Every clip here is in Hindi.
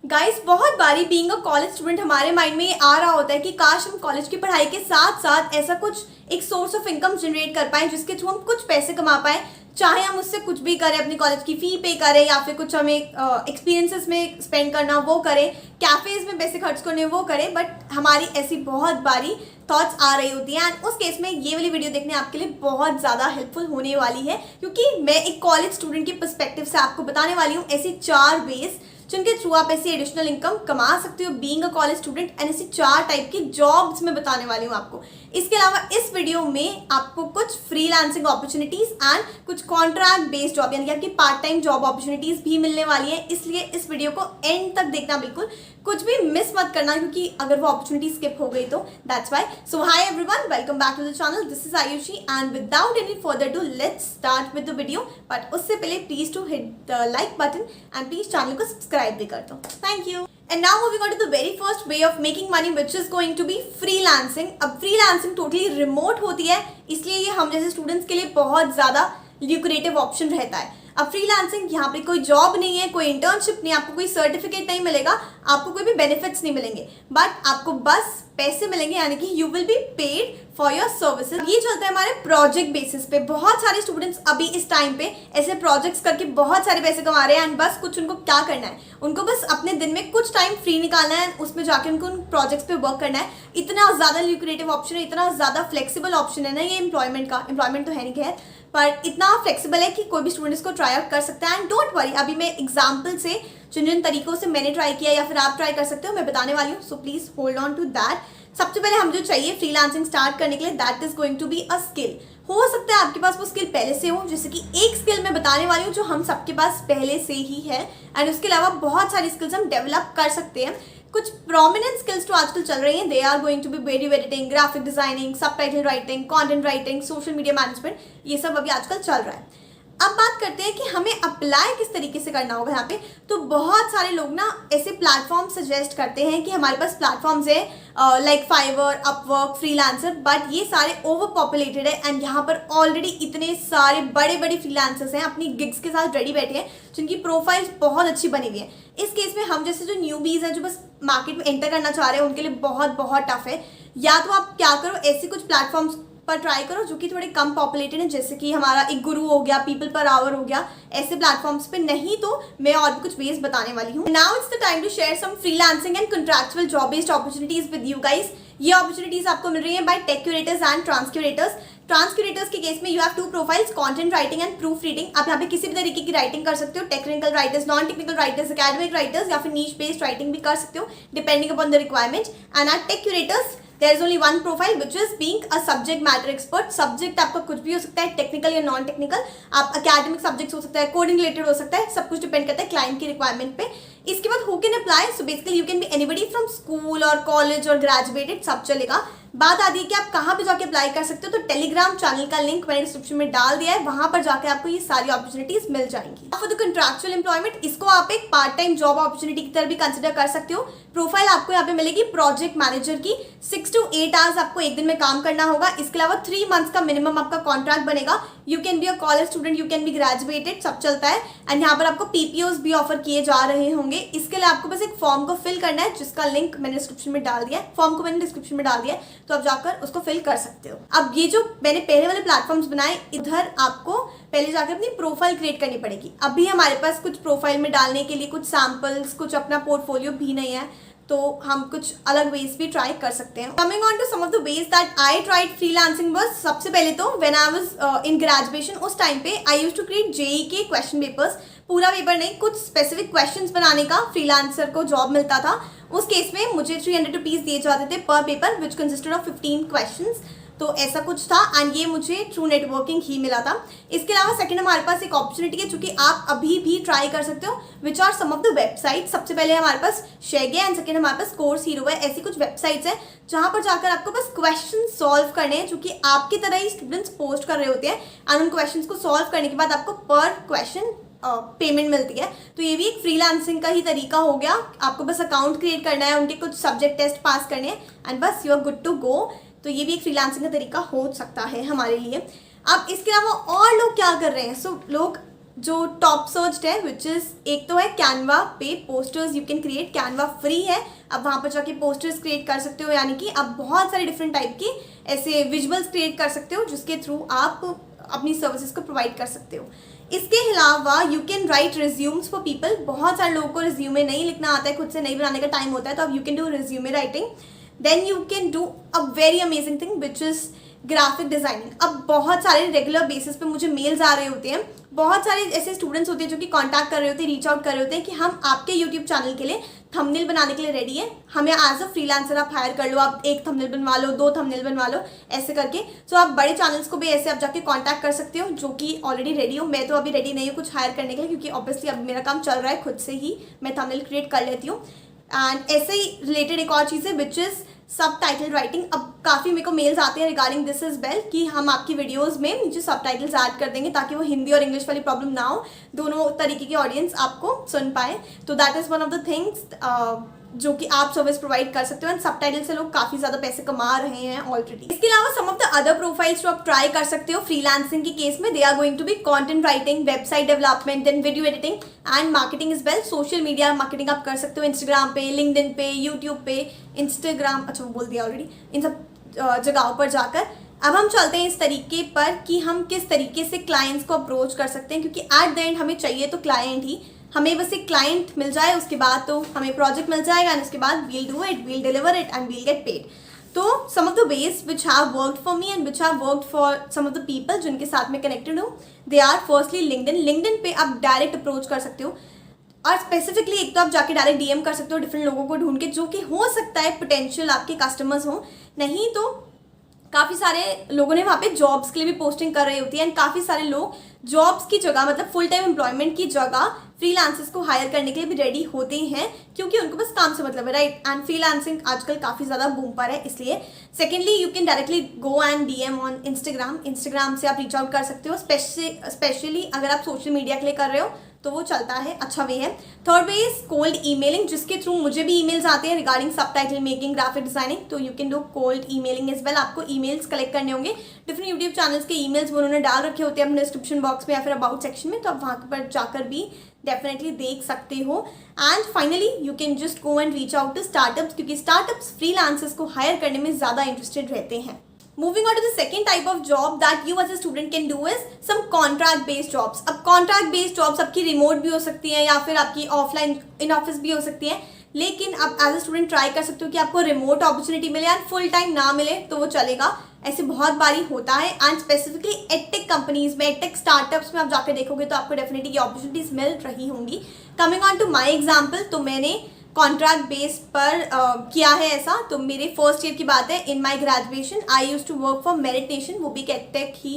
गाइस बहुत बारी बीइंग अ कॉलेज स्टूडेंट हमारे माइंड में ये आ रहा होता है कि काश हम कॉलेज की पढ़ाई के साथ साथ ऐसा कुछ एक सोर्स ऑफ इनकम जनरेट कर पाएं जिसके थ्रू हम कुछ पैसे कमा पाएं, चाहे हम उससे कुछ भी करें, अपनी कॉलेज की फी पे करें या फिर कुछ हमें एक्सपीरियंसेस में स्पेंड करना वो करें, कैफेज में पैसे खर्च करने वो करें। बट हमारी ऐसी बहुत बारी थॉट्स आ रही होती हैं एंड उस केस में ये वाली वीडियो देखने आपके लिए बहुत ज़्यादा हेल्पफुल होने वाली है, क्योंकि मैं एक कॉलेज स्टूडेंट के पर्सपेक्टिव से आपको बताने वाली हूँ ऐसी 4 वेज जिनके थ्रू आप ऐसी एडिशनल इनकम कमा सकते हो being a college student. And ऐसी 4 टाइप की जॉब्स मैं बताने वाली हूँ आपको। इसके अलावा इस वीडियो में आपको कुछ फ्रीलांसिंग अपॉर्चुनिटीज एंड कुछ कॉन्ट्रैक्ट बेस्ड जॉब यानी कि आपकी पार्ट टाइम जॉब अपॉर्चुनिटीज भी मिलने वाली है, इसलिए इस वीडियो को एंड तक देखना, बिल्कुल कुछ भी मिस मत करना, क्योंकि अगर वो अपॉर्चुनिटी स्किप हो गई तो that's why. So hi everyone, welcome back to the channel. This is Ayushi and without any further ado let's start with the video. But उससे पहले please to hit the like button and please channel को सब्सक्राइब भी कर दो। Thank you. And now moving on to the very first way of making money, which is going to be freelancing. अब freelancing totally remote होती है, इसलिए ये हम जैसे स्टूडेंट्स के लिए बहुत ज़्यादा lucrative ऑप्शन रहता है। अब फ्रीलांसिंग यहाँ पे कोई जॉब नहीं है, कोई इंटर्नशिप नहीं, आपको कोई सर्टिफिकेट नहीं मिलेगा, आपको कोई भी बेनिफिट्स नहीं मिलेंगे, बट आपको बस पैसे मिलेंगे, यानी कि you will be paid for your services. ये चलता है हमारे प्रोजेक्ट बेसिस पे। बहुत सारे स्टूडेंट्स अभी इस टाइम पे ऐसे प्रोजेक्ट्स करके बहुत सारे पैसे कमा रहे हैं एंड बस कुछ उनको क्या करना है, उनको बस अपने दिन में कुछ टाइम फ्री निकालना है, उसमें जाके उनको उन प्रोजेक्ट्स पे वर्क करना है। इतना ज़्यादा ल्यूक्रेटिव ऑप्शन है, इतना ज़्यादा फ्लेक्सिबल ऑप्शन है ना ये एम्प्लॉयमेंट का। एम्प्लॉयमेंट तो है नहीं खैर, पर इतना फ्लेक्सिबल है कि कोई भी स्टूडेंट इसको ट्राई आउट कर सकता है। एंड डोंट वरी, अभी मैं एग्जाम्पल से जिन जिन तरीकों से मैंने ट्राई किया या फिर आप ट्राई कर सकते हो मैं बताने वाली हूँ। So please hold on to that. सबसे पहले हम जो चाहिए फ्रीलांसिंग स्टार्ट करने के लिए, that is going to be a skill. हो सकता है आपके पास वो स्किल पहले से हो, जैसे कि एक स्किल मैं बताने वाली हूँ जो हम सबके पास पहले से ही है, एंड उसके अलावा बहुत सारी स्किल्स हम डेवलप कर सकते हैं। कुछ प्रोमिनेंट स्किल्स तो आजकल चल रही हैं, they are going to be video editing, graphic designing, subtitle writing, content writing, social media management, ये सब अभी आजकल चल रहा है। अब बात करते हैं कि हमें अप्लाई किस तरीके से करना होगा यहाँ पे। तो बहुत सारे लोग ना ऐसे प्लेटफॉर्म सजेस्ट करते हैं कि हमारे पास प्लेटफॉर्म्स है like fibre, Upwork, freelancer, but ये सारे ओवर पॉपुलेटेड है एंड यहाँ पर ऑलरेडी इतने सारे बड़े बड़े फ्रीलांसर्स हैं अपनी गिग्स के साथ रेडी बैठे हैं, जिनकी प्रोफाइल्स बहुत अच्छी बनी हुई है। इस केस में हम जैसे जो न्यूबीज हैं जो बस मार्केट में एंटर करना चाह रहे हैं उनके लिए बहुत बहुत टफ है। या तो आप क्या करो, ऐसे कुछ प्लेटफॉर्म्स पर ट्राई करो जो कि थोड़े कम पॉपुलेटेड हैं, जैसे कि हमारा एक गुरु हो गया, पीपल पर आवर हो गया, ऐसे प्लेटफॉर्म्स पे। नहीं तो मैं और भी कुछ वेज बताने वाली हूँ। Now it's the time to share some freelancing and contractual job based opportunities with you guys. ये अपॉर्चुनिटीज आपको मिल रही है by Tech Curators and TransCurators. TransCurators के केस में you have 2 profiles, content writing and proofreading. आप यहाँ पे किसी भी तरीके की राइटिंग कर सकते हो, technical writers, non technical writers, academic writers या फिर नीश बेस्ड राइटिंग भी कर सकते हो depending upon the requirement. And at Tech Curators there is only one profile which is being a subject matter expert। Subject आपका कुछ भी हो सकता है, टेक्निकल या नॉन टेक्निकल, आप अकेडमिक सब्जेक्ट्स हो सकता है, कोडिंग रिलेटेड हो सकता है, सब कुछ डिपेंड करता है क्लाइंट की रिक्वायरमेंट पे। इसके बाद who can apply, so basically you can be anybody from school और कॉलेज और ग्रेजुएटेड, सब चलेगा। बात आती है कि आप कहाँ पे जाके अप्लाई कर सकते हो, तो टेलीग्राम चैनल का लिंक मैंने डिस्क्रिप्शन में डाल दिया है, वहां पर जाकर आपको ये सारी अपॉर्चुनिटीज मिल जाएंगी। फॉर द कंट्रैक्चुअल एम्प्लॉयमेंट, इसको आप एक पार्ट टाइम जॉब अपॉर्चुनिटी की तरह भी कंसिडर कर सकते हो। प्रोफाइल आपको यहाँ पे मिलेगी प्रोजेक्ट मैनेजर की, 6 to 8 आवर्स आपको एक दिन में काम करना होगा। इसके अलावा 3 मंथ्स का मिनिमम आपका कॉन्ट्रैक्ट बनेगा। You can be a college student, you can be graduated, सब चलता है। एंड यहाँ पर आपको पीपीओज भी ऑफर किए जा रहे होंगे। इसके लिए आपको बस एक फॉर्म को फिल करना है, जिसका लिंक मैंने डिस्क्रिप्शन में डाल दिया है। फॉर्म को मैंने डिस्क्रिप्शन में डाल दिया है, तो आप जाकर उसको फिल कर सकते हो। अब ये जो मैंने पहले वाले प्लेटफॉर्म्स बनाए, इधर आपको पहले जाकर अपनी प्रोफाइल क्रिएट करनी पड़ेगी। अभी हमारे पास कुछ प्रोफाइल में डालने के लिए कुछ सैम्पल्स, कुछ अपना पोर्टफोलियो भी नहीं है, तो हम कुछ अलग वेज भी ट्राई कर सकते हैं। Coming on to some of the ways that I tried freelancing was, सबसे पहले तो when I was in graduation, उस टाइम पे I used to create JEE के क्वेश्चन पेपर्स। पूरा पेपर नहीं, कुछ स्पेसिफिक क्वेश्चंस बनाने का फ्रीलांसर को जॉब मिलता था। उस केस में मुझे 300 रुपीज़ दिए जाते थे पर paper, which consisted of 15 questions. तो ऐसा कुछ था एंड ये मुझे थ्रू नेटवर्किंग ही मिला था। इसके अलावा सेकंड हमारे पास एक अपॉर्चुनिटी है जो कि आप अभी भी ट्राई कर सकते हो, which are some of the website. सबसे पहले हमारे पास शेगे एंड सेकंड हमारे पास कोर्स हीरो है। ऐसी कुछ वेबसाइट्स हैं जहाँ पर जाकर आपको बस क्वेश्चन सॉल्व करने हैं, जो कि आपकी तरह ही स्टूडेंट्स पोस्ट कर रहे होते हैं, एंड उन क्वेश्चन को सॉल्व करने के बाद आपको पर क्वेश्चन पेमेंट मिलती है। तो ये भी एक फ्रीलांसिंग का ही तरीका हो गया। आपको बस अकाउंट क्रिएट करना है, उनके कुछ सब्जेक्ट टेस्ट पास करने हैं एंड बस you are good to go. तो ये भी एक फ्रीलांसिंग का तरीका हो सकता है हमारे लिए। अब इसके अलावा और लोग क्या कर रहे हैं, सो लोग जो टॉप सर्च्ड है, विच इज़ एक तो है कैनवा पे posters you can create. Canva free है, अब वहाँ पर जाके पोस्टर्स क्रिएट कर सकते हो, यानी कि आप बहुत सारे डिफरेंट टाइप की ऐसे विजुअल्स क्रिएट कर सकते हो जिसके थ्रू आप अपनी सर्विसेज को प्रोवाइड कर सकते हो। इसके अलावा you can write resumes for people. बहुत सारे लोगों को रिज्यूमे नहीं लिखना आता है, खुद से नहीं बनाने का टाइम होता है, तो अब you can do resume writing. Then you can do a very amazing thing which is graphic designing. अब बहुत सारे रेगुलर बेसिस पे मुझे मेल्स आ रहे होते हैं, बहुत सारे ऐसे स्टूडेंट्स होते हैं जो कि कांटेक्ट कर रहे होते हैं, रीच आउट कर रहे होते हैं कि हम आपके यूट्यूब चैनल के लिए थंबनेल बनाने के लिए रेडी है, हमें एज अ फ्रीलांसर आप हायर कर लो, आप एक थंबनेल बनवा लो, 2 थंबनेल बनवा लो, ऐसे करके। सो आप बड़े चैनल्स को भी ऐसे आप जाके कांटेक्ट कर सकते हो जो कि ऑलरेडी रेडी हो। मैं तो अभी रेडी नहीं हूँ कुछ हायर करने के लिए, क्योंकि ऑब्वियसली अब मेरा काम चल रहा है, खुद से ही मैं थंबनेल क्रिएट कर लेती हूँ। एंड ऐसे ही रिलेटेड एक और चीज़ है विच इज़ सब टाइटल राइटिंग। अब काफ़ी मेरे को मेल्स आते हैं रिगार्डिंग दिस इज बेल कि हम आपकी वीडियोस में नीचे सब टाइटल्स ऐड कर देंगे ताकि वो हिंदी और इंग्लिश वाली प्रॉब्लम ना हो, दोनों तरीके की ऑडियंस आपको सुन पाए। तो that is one of the things जो कि आप सर्विस प्रोवाइड कर सकते हो, एंड सबटाइटल से लोग काफ़ी ज़्यादा पैसे कमा रहे हैं ऑलरेडी। इसके अलावा सम ऑफ द अदर प्रोफाइल्स जो आप ट्राई कर सकते हो फ्रीलांसिंग के केस में, they are going to be content writing, website development, then video editing and marketing as well. Social media marketing आप कर सकते हो इंस्टाग्राम पे, लिंक्डइन पे, यूट्यूब पे, इंस्टाग्राम, अच्छा वो बोल दिया ऑलरेडी, इन सब जगहों पर जाकर। अब हम चलते हैं इस तरीके पर कि हम किस तरीके से क्लाइंट्स को अप्रोच कर सकते हैं, क्योंकि एट द एंड हमें चाहिए तो क्लाइंट ही, हमें बस एक क्लाइंट मिल जाए उसके बाद तो हमें प्रोजेक्ट मिल जाएगा, एंड उसके बाद we'll do it, we'll deliver it and we'll get paid. तो some of the ways which have worked for me and which have worked for some of the people जिनके साथ मैं कनेक्टेड हूँ, they are firstly LinkedIn. LinkedIn पे आप डायरेक्ट अप्रोच कर सकते हो, और स्पेसिफिकली एक तो आप जाके डायरेक्ट डीएम कर सकते हो डिफरेंट लोगों को ढूंढ के, जो कि हो सकता है पोटेंशियल आपके कस्टमर्स हों, नहीं तो काफ़ी सारे लोगों ने वहाँ पे जॉब्स के लिए भी पोस्टिंग कर रही होती है, एंड काफ़ी सारे लोग जॉब्स की जगह मतलब फुल टाइम एम्प्लॉयमेंट की जगह फ्रीलांसर्स को हायर करने के लिए भी रेडी होते हैं, क्योंकि उनको बस काम से मतलब है, राइट। एंड फ्रीलांसिंग आजकल काफ़ी ज़्यादा बूम पर है, इसलिए secondly you can directly go and DM on Instagram. Instagram से आप रीच आउट कर सकते हो, स्पेशली अगर आप सोशल मीडिया के लिए कर रहे हो तो वो चलता है, अच्छा वे है। Third way is cold emailing, जिसके थ्रू मुझे भी ईमेल्स आते हैं regarding subtitle making, graphic designing, तो you can do cold emailing as well. आपको ईमेल्स कलेक्ट करने होंगे, डिफरेंट यूट्यूब चैनल्स के ईमेल्स वो उन्होंने डाल रखे होते हैं अपने डिस्क्रिप्शन बॉक्स में या फिर अबाउट सेक्शन में, तो आप वहाँ पर जाकर भी डेफिनेटली देख सकते हो। And finally you can just go and reach out to startups, क्योंकि स्टार्टअप्स फ्रीलांसर्स को हायर करने में ज़्यादा इंटरेस्टेड रहते हैं। Moving on to the second type of job that you as a student can do is some contract based jobs. अब contract based jobs आपकी रिमोट भी हो सकती हैं या फिर आपकी ऑफलाइन इन ऑफिस भी हो सकती हैं, लेकिन आप एज अ स्टूडेंट ट्राई कर सकते हो कि आपको रिमोट अपॉर्चुनिटी मिले एंड फुल टाइम ना मिले तो वो चलेगा, ऐसे बहुत बारी होता है। एंड स्पेसिफिकली एडटेक कंपनीज में, एडटेक स्टार्टअप्स में आप जाकर देखोगे तो आपको डेफिनेटली ये अपॉर्चुनिटीज मिल रही होंगी। Coming on to my example, तो मैंने कॉन्ट्रैक्ट बेस पर किया है ऐसा। तो मेरे फर्स्ट ईयर की बात है, in my graduation I used to work for Merit Nation, वो भी एक एडटेक ही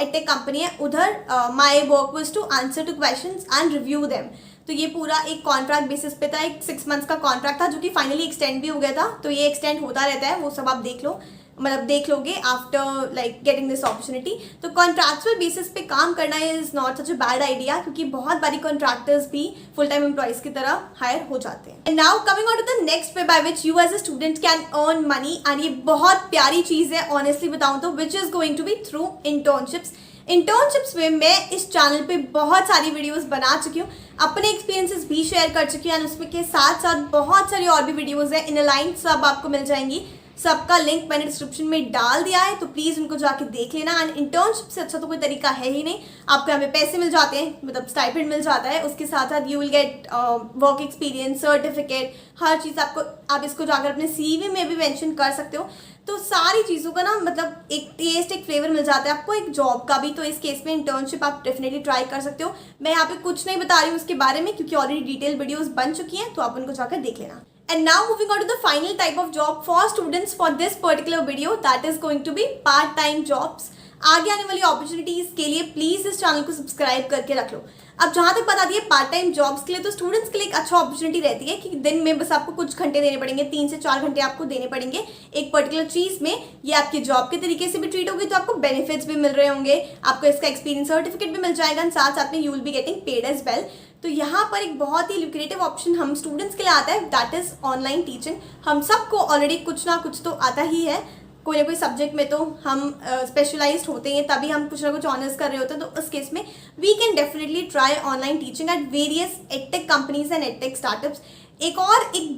एडटेक कंपनी है। उधर my work was to answer to questions and review them. तो ये पूरा एक कॉन्ट्रैक्ट बेसिस पे था, एक 6 मंथ्स का कॉन्ट्रैक्ट था जो कि फाइनली एक्सटेंड भी हो गया था। तो ये एक्सटेंड होता रहता है, वो सब आप देख लो, मतलब देख लोगे after like getting this opportunity. तो कॉन्ट्रैक्चुअल बेसिस पे काम करना is not such a bad idea, क्योंकि बहुत बारी कॉन्ट्रैक्टर्स भी फुल टाइम एम्प्लॉइज की तरह हायर हो जाते हैं। And now coming on to the next way by which you as a student can earn money, and ये बहुत प्यारी चीज़ है ऑनेस्टली बताऊँ तो, which is going to be through internships. Internships में मैं इस चैनल पे बहुत सारी वीडियोस बना चुकी हूँ, अपने एक्सपीरियंसेस भी शेयर कर चुकी हूँ, एंड उसमें के साथ साथ बहुत सारी और भी वीडियोस हैं इन लाइन, सब आपको मिल जाएंगी। सबका लिंक मैंने डिस्क्रिप्शन में डाल दिया है, तो प्लीज़ उनको जाके देख लेना। एंड इंटर्नशिप से अच्छा तो कोई तरीका है ही नहीं, आपको यहाँ पे पैसे मिल जाते हैं, मतलब स्टाइपेंड मिल जाता है, उसके साथ साथ you will get work experience certificate, हर चीज़ आपको, आप इसको जाकर अपने CV में भी मेंशन कर सकते हो। तो सारी चीज़ों का ना मतलब एक टेस्ट, एक फ्लेवर मिल जाता है आपको एक जॉब का भी। तो इस केस में इंटर्नशिप आप डेफिनेटली ट्राई कर सकते हो। मैं यहाँ पे कुछ नहीं बता रही हूँ उसके बारे में, क्योंकि ऑलरेडी डिटेल वीडियोस बन चुकी हैं, तो आप उनको जाकर देख लेना। And now moving on to the final type of job for students for this particular video, that is going to be part-time jobs. आगे आने वाली अपॉर्चुनिटीज़ के लिए प्लीज़ इस चैनल को सब्सक्राइब करके रख लो। अब जहाँ तक बता दिए पार्ट टाइम जॉब्स के लिए, तो स्टूडेंट्स के लिए एक अच्छा अपॉर्चुनिटी रहती है कि दिन में बस आपको कुछ घंटे देने पड़ेंगे, 3 से 4 घंटे आपको देने पड़ेंगे एक पर्टिकुलर चीज़ में। ये आपकी जॉब के तरीके से भी ट्रीट होगी, तो आपको बेनिफिट्स भी मिल रहे होंगे, आपको इसका एक्सपीरियंस सर्टिफिकेट भी मिल जाएगा, साथ साथ में you will be getting paid as well. तो यहाँ पर एक बहुत ही लुक्रेटिव ऑप्शन हम स्टूडेंट्स के लिए आता है, दैट इज़ ऑनलाइन टीचिंग। हम सबको ऑलरेडी कुछ ना कुछ तो आता ही है, कोई ना कोई सब्जेक्ट में तो हम स्पेशलाइज्ड होते हैं, तभी हम कुछ ना कुछ ऑनर्स कर रहे होते हैं, तो उस केस में we can definitely try online teaching at various edtech companies and edtech startups. एक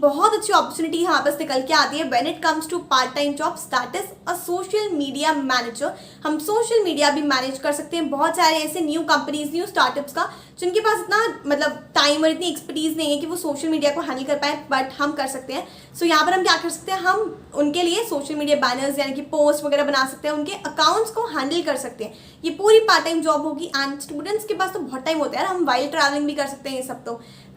बहुत अच्छी अपॉर्चुनिटी यहाँ पर निकल के आती है when it comes to part time jobs, that is a social media manager. हम सोशल मीडिया भी मैनेज कर सकते हैं। बहुत सारे ऐसे न्यू कंपनीज, न्यू स्टार्टअप्स का जिनके पास इतना मतलब टाइम और इतनी एक्सपर्टीज नहीं है कि वो सोशल मीडिया को हैंडल कर पाए, बट हम कर सकते हैं। सो यहाँ पर हम क्या कर सकते हैं, हम उनके लिए सोशल मीडिया बैनर्स यानी कि पोस्ट वगैरह बना सकते हैं, उनके अकाउंट्स को हैंडल कर सकते हैं। ये पूरी पार्ट टाइम जॉब होगी एंड स्टूडेंट्स के पास तो बहुत टाइम होता है यार, हम वाइल ट्रैवलिंग भी कर सकते हैं ये सब।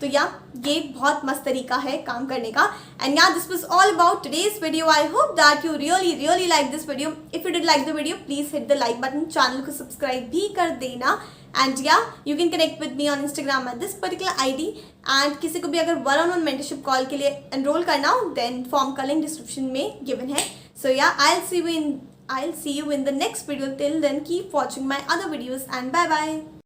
तो या ये बहुत मस्त तरीका है काम करने का। एंड या this was all about today's video. I hope that you really like this video. If you did like the video please hit the like button, channel को सब्सक्राइब भी कर देना। एंड या you can connect with me on Instagram at this particular ID। And किसी को भी अगर 1-on-1 मेंटरशिप कॉल के लिए एनरोल करना हो देन फॉर्म का लिंक डिस्क्रिप्शन में गिवन है। सो या I'll see you in the next video. Till then keep watching my other videos and bye bye.